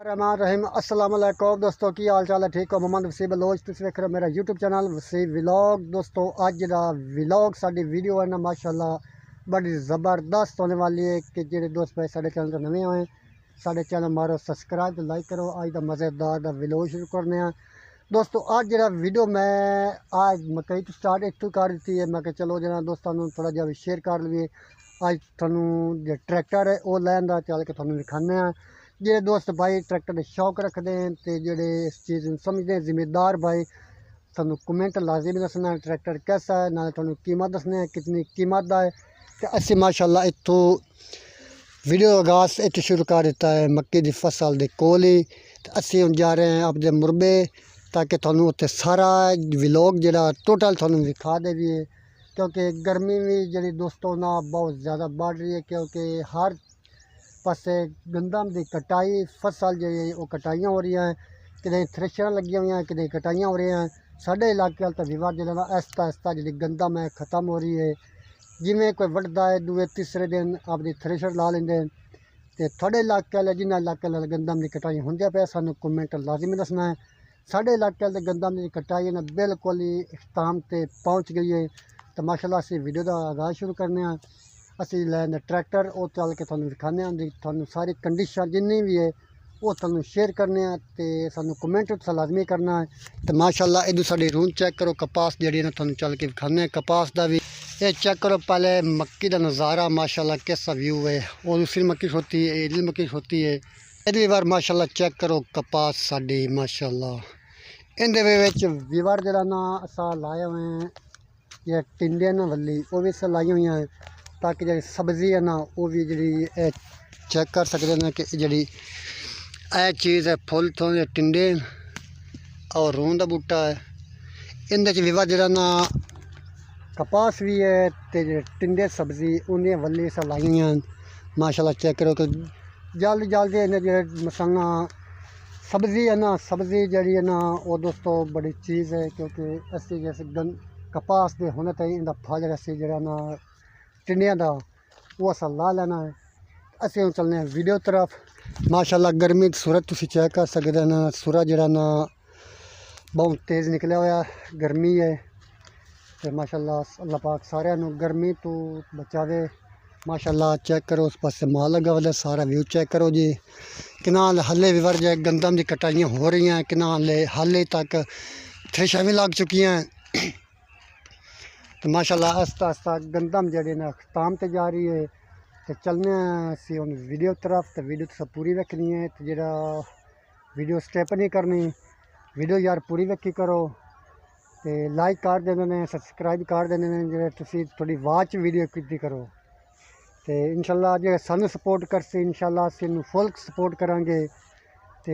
रहमान रहीम अस्सलाम वालेकुम दोस्तों की हाल चाल है। ठीक हो? मोहम्मद वसी बलोच तुसीं वेख रहे हो मेरा यूट्यूब चैनल वसी व्लॉग। दोस्तों अज दा व्लॉग साडी वीडियो है ना माशाल्लाह बड़ी ज़बरदस्त होने वाली है कि जेडे दोस्त भाई साडे चैनल तो नवे आए साडे चैनल मारो सब्सक्राइब तो लाइक करो। अज दा मज़ेदार दा व्लॉग शुरू करने हैं दोस्तों। अज जो वीडियो मैं आज मकई तो स्टार्ट इतों कर दी है। मैं चलो जना दोस्तों थोड़ा जहा शेयर कर लईए। अज थोनू जो ट्रैक्टर है वो लैन का चल के थोनू दिखाने हैं। जे दोस्त भाई ट्रैक्टर के शौक रखते हैं तो जोड़े इस चीज़ में समझते हैं जिम्मेदार भाई सू कमेंट लाजमी दसना ट्रैक्टर कैसा है ना थोनू कीमत दसने कितनी कीमत का है। तो असी माशाल्लाह इतों वीडियो आगाज़ इतों शुरू कर दिता है मक्की की फसल के कोल ही। तो असी हम जा रहे हैं अपने मुरबे ताकि थोनू उत्थे सारा व्लॉग जो टोटल थोनू दिखा दे भी है क्योंकि गर्मी भी जी दोस्तों ना बहुत ज़्यादा बढ़ रही है क्योंकि हर पासे गंदम की कटाई फसल जो वो कटाइयाँ हो रही हैं कि थ्रेशर लगी हुई हैं कि कटाइयाँ हो रही हैं। साढ़े इलाके तो विवाद जो आहिस्ता आहिस्ता जी गंदम है ख़त्म हो रही है। जिमें कोई वढ़ता है दूए तीसरे दिन अपनी थ्रेशर ला लेंगे। तो थोड़े इलाके वाले जिन्हें इलाके वाले गंदम की कटाई होंगे पे सानू कमेंट लाजमी दसना है। साढ़े इलाके वाले गंदम की कटाई ने बिल्कुल ही इख्ताम तक पहुँच गई है। तो माशाल्लाह असी वीडियो का आगाज़ शुरू करने हैं। असी लैंदे ट्रैक्टर वो चल के थोनू दिखाने थोनू सारी कंडीशन जिन्नी भी है वो थोनू शेयर करने तो सानू कमेंट लाजमी करना है। तो माशाल्लाह इधर साड़ी रूम चेक करो कपास जी ना थोनू चल के दिखाने कपास का भी ये चेक करो। पहले मक्की का नज़ारा माशाल्लाह कैसा व्यू है और दूसरी मक्की होती है इधर मक्की होती है। इधर बार माशाल्लाह चेक करो कपास साड़ी माशाल्लाह इंदे वीवर जरा ना असा लाए हुए हैं ये टिंडे ना वली वो भी अस लाई हुई हैं ताकि जी सब्जी है ना वो भी जी चेक कर सकते हैं कि जी चीज़ है फुल तो टिंडे और रूं का बूटा है। इन विवा जरा ना कपास भी है तो टिंडे सब्जी उन्हें वली सा लाई हुई हैं माशाल्लाह। चेक करो कि जल्द जल्द इन्हें जो मसाना सब्जी है ना सब्जी जी है ना वो दोस्तों बड़ी चीज़ है क्योंकि असी जैसे कपास के होने तक इनका फल असी जरा ना टिंडिया का वो असा ला लेना है। असी हम चलने वीडियो तरफ माशाल्लाह। गर्मी सूरज तुम चेक कर सकते हैं ना सूरज जरा ना बहुत तेज़ निकलिया हुआ गर्मी है। तो माशाल्लाह अल्लाह पाक सारे गर्मी तो बचावे माशाल्लाह। चेक करो उस पास माल लगा हुआ सारा व्यू चेक करो जी। किनाल हले भी वर्ज गंदम की कटाइयाँ हो रही हैं किनाल हाले तक थ्रेशर भी लग चुकी हैं। तो माशाल्लाह आस्ता आस्ता गंदम जड़ी ना अख्ताम ते जा रही है। तो चलने असी हम वीडियो तरफ तो वीडियो तो सब पूरी वेखनी है। तो जरा वीडियो स्टेप नहीं करनी वीडियो यार पूरी वेखी करो तो लाइक कर देने सब्सक्राइब कर देने जो तुसी थोड़ी वाच वीडियो की करो। तो इंशाल्लाह जो सानू सपोर्ट करसी इंशाल्लाह असी फुल सपोर्ट करांगे। तो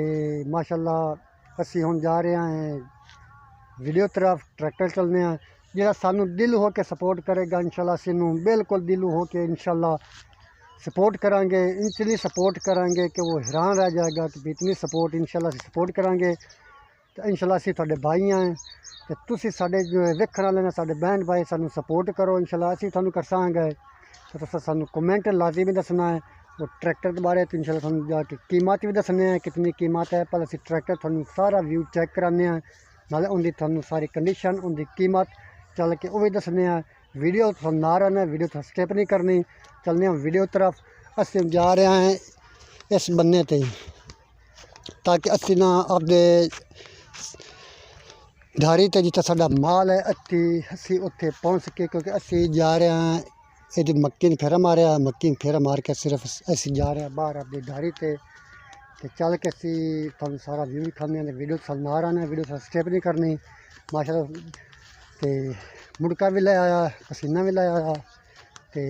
माशाल्लाह असी हम जा रहे हैं वीडियो तरफ ट्रैक्टर चलने हैं जो सानू दिल हो के सपोर्ट करेगा इंशाल्लाह असीनू बिल्कुल दिल हो के इंशाल्लाह सपोर्ट करांगे। इतनी सपोर्ट करांगे कि वो हैरान रह जाएगा कि इतनी सपोर्ट इंशाल्लाह असी सपोर्ट करांगे। तो इंशाल्लाह असी तुहाडे भाई हैं तो तुसी साडे जो वेखण वाले ने साडे बहन भाई सानू सपोर्ट करो इंशाल्लाह असी तुहानू करसांगे। तो तुसीं सानू कमेंट लाजमी दसना है वो ट्रैक्टर के बारे तो इंशाल्लाह तुहानू जाके कीमत भी दसने हैं कितनी कीमत है। पर असी ट्रैक्टर तुहानू सारा व्यू चेक कराने हैं नाले उनकी तुहानू सारी कंडीशन उनकी कीमत चल के वो भी दसने हैं। वीडियो तो ना रहना वीडियो तो स्किप नहीं करनी। चलने हम वीडियो तरफ असी जा रहे हैं इस बन्ने ते ताकि असी ना अपने धारी ते जितना साडा माल है असी उत्थे पहुँच सके क्योंकि असी जा रहे हैं ये मक्की फेरा मारिया मक्की फेरा मार के सिर्फ असी जा रहे हैं बाहर अपनी धारी ते चल के असी तुहानू सारा व्यू दिखाने वीडियो तो ना रहना वीडियो तो स्किप नहीं करनी माशाल्लाह। तो मुड़का भी ले आया पसीना भी ले आया तो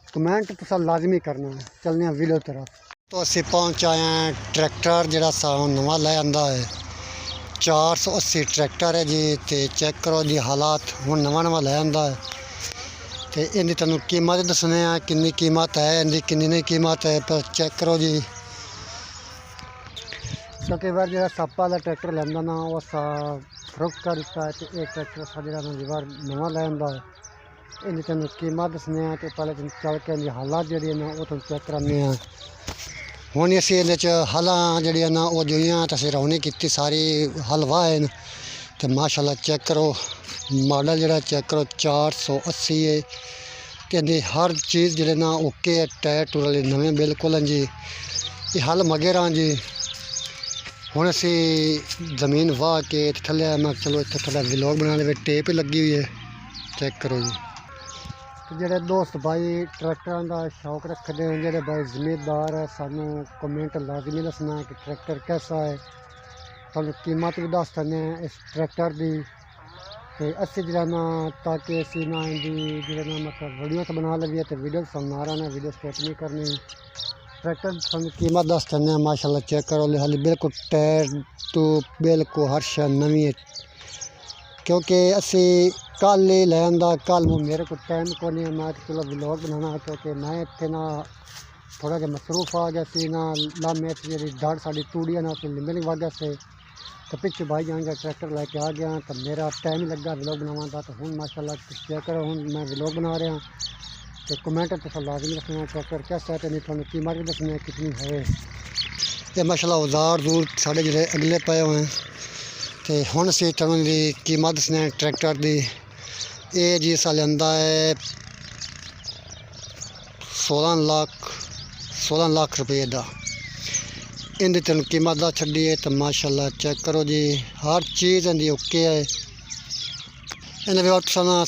कमेंट तो लाजमी करना है। चलने वीडियो तरफ तो असी पहुँच आए हैं ट्रैक्टर जरा सा नवा लै आंदा है 480 ट्रैक्टर है जी। तो चेक करो जी हालात हूँ नवा नवा लै आंदा है। तो इनकी तुहानू कीमत दसने कितनी कीमत है इनकी कितनी नहीं कीमत है पर चेक करो जी। क्योंकि बार जो सप वाला ट्रैक्टर लेंदा ना वो सा फरोख्त कर दिता है। तो एक ट्रैक्टर सा जो विवार नवा लै आंदा है इनकी तुहानू कीमत दसने तो पहले तुम चल के इनकी हालात जी ना वो तुम चेक कराने। ਹੁਣ ਅਸੀਂ ਇਹਦੇ 'ਚ ਹਲਾਂ ਜਿਹੜੀਆਂ ਨਾ ਉਹ ਜੋਈਆਂ ਤਾਂ ਅਸੀਂ ਰੌਣੀ ਕੀਤੀ ਸਾਰੀ ਹਲ ਵਾਹੇ ਨੇ ਤੇ ਮਾਸ਼ਾਅੱਲਾ ਚੈੱਕ ਕਰੋ ਮਾਡਲ ਜਿਹੜਾ ਚੈੱਕ ਕਰੋ 480 ਹੈ ਤੇ ਇਹਦੀ ਹਰ ਚੀਜ਼ ਜਿਹੜੇ ਨਾ ਓਕੇ ਹੈ ਟਾਇਰ ਟੂਰ ਵਾਲੇ ਨਵੇਂ ਬਿਲਕੁਲ ਹਨ ਜੀ। ਇਹ ਹਲ ਮਗੇਰਾਂ ਜੀ। ਹੁਣ ਅਸੀਂ ਜ਼ਮੀਨ ਵਾਹ ਕੇ ਥੱਲੇ ਮੈਂ ਚਲੋ ਇੱਥੇ ਥੋੜਾ ਵਲੌਗ ਬਣਾਉਣ ਵਿੱਚ ਟੇਪ ਲੱਗੀ ਹੋਈ ਹੈ ਚੈੱਕ ਕਰੋ ਜੀ। ਜਿਹੜੇ ਦੋਸਤ ਭਾਈ ਟਰੈਕਟਰਾਂ ਦਾ ਸ਼ੌਕ ਰੱਖਦੇ ਹਨ ਜਿਹੜੇ ਭਾਈ ਜ਼ਿਮੀਦਾਰ ਹੈ ਸਾਨੂੰ ਕਮੈਂਟ ਲਾਜ਼ਮੀ ਦੱਸਣਾ ਕਿ ट्रैक्टर कैसा है ਤੁਹਾਨੂੰ ਕੀਮਤ ਵੀ ਦੱਸ ਦਿੰਦੇ ਹਾਂ ਇਸ ਟਰੈਕਟਰ ਦੀ ਤੇ ਅਸੀਂ ਜਿਹੜਾ ਨਾ ਤਾਂ ਕਿ ਅਸੀਂ ਨਾ ਇਹਦੀ ਜਿਹੜਾ ਨਾ ਮਤਲਬ ਵੀਡੀਓ ਤਾਂ ਬਣਾ ਲਈਏ ਤੇ ਵੀਡੀਓ ਸੁਣਾ ਰਹਾ ਨਾ ਵੀਡੀਓ ਸਟਾਰਟ ਨਹੀਂ ਕਰਨੀ। ट्रैक्टर ਤੁਹਾਨੂੰ ਕੀਮਤ ਦੱਸ ਦਿੰਦੇ ਹਾਂ ਮਾਸ਼ਾਅੱਲਾ ਚੈੱਕ ਕਰੋ ਹਾਲੇ ਬਿਲਕੁਲ ਟਾਇਰ ਤੋਂ ਬਿਲਕੁਲ ਹਰ ਸ਼ੈ ਨਵੀਂ ਹੈ क्योंकि असी कल ही लैंदा कल मेरे को टाइम को नहीं मैं चलो व्लॉग बनाना क्योंकि मैं इतने ना थोड़ा जहा मसरूफ आ गया सी ना लामे जी दड़ साड़ी तूड़ियाँ ना लिंबे नहीं वागे से तो पिछे भाई जान का ट्रैक्टर लैके आ गया तो मेरा टाइम ही लगा व्लॉग बनाने का तो हूँ माशाल्लाह चेक करो हूँ मैं व्लॉग बना रहा तो कमेंट तो लाजमी दसना ट्रैक्टर कैसा है नहीं थोड़ा कीमत भी दसनी कितनी है। ये माशाल्लाह औजार दूर साढ़े जो अगले पे हुए हैं तो हुण असीं तुहानूं दी कीमत दसने ट्रैक्टर दी। ये जी असां लिआंदा है 16 लाख रुपये का इहदी तुहानूं कीमत दस छड्डी है तो माशाल्लाह चेक करो जी हर चीज़ इहदी ओके है। इन्हें भी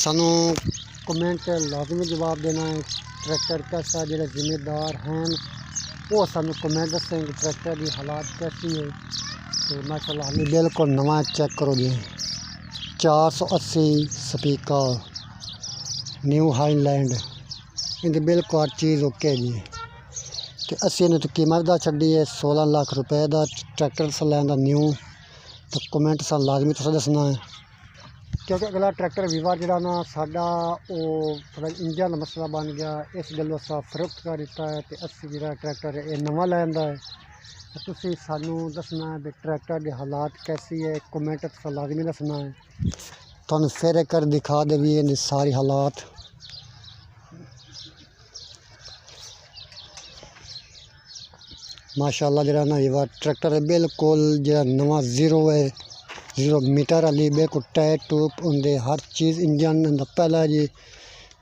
सानूं कमेंट लाजमी जवाब देना है ट्रैक्टर कैसा जिहड़े जिम्मेदार हैं वो सानूं कमेंट दसें कि ट्रैक्टर की हालात कैसी है तो माशाल्लाह हमें बिल्कुल नवा चेक करो जी 480 स्पीकर न्यू हाईलैंड इनकी बिल्कुल हर चीज़ ओके जी। तो असी इन्हें तो कीमत दा छड्डी है 16 लाख रुपए का ट्रैक्टर सलैन का न्यू तो कमेंट सा लाजमी तुसें दसना है क्योंकि अगला ट्रैक्टर वीवर जिहड़ा ना साडा वो थोड़ा इंजन मसला बन गया इस गल्लों असां फरोख्त कर दिता है तो असी जिहड़ा ट्रैक्टर ये नवा लैंदा है तुसी सानू दसना है भी ट्रैक्टर के हालात कैसी है कमेंट तो लाजमी दसना है तुहानूं फिर एक बार दिखा देवी इन्हें सारी हालात। माशाल्लाह जरा ना ये ट्रैक्टर है बिल्कुल जरा नवा जीरो है 0 मीटर वाली बिल्कुल टायर टूप होंगे हर चीज़ इंजन पहला जी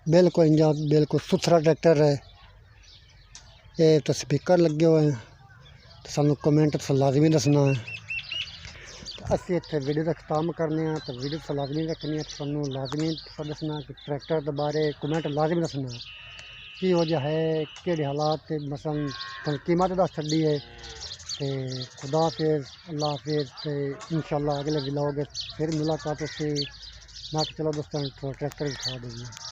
बिल्कुल इंजन बिल्कुल सुथरा ट्रैक्टर है। ये तो स्पीकर लगे हुए हैं तो सानू कमेंट तो लाजमी दसना है। असी इतने वीडियो का खत्म करने तो वीडियो तो लाजमी रखनी है सानू लाजमी दसना कि ट्रैक्टर के बारे कमेंट लाजमी दसना कि हो जा है कि हालात मसलन कीमत दस छड्डी है तो खुदा हाफिज़ अल्लाह हाफिज़ तो इंशाअल्लाह अगले व्लॉग फिर मुलाकात से मैं चलो दोस्तों ट्रैक्टर दिखा देंगे।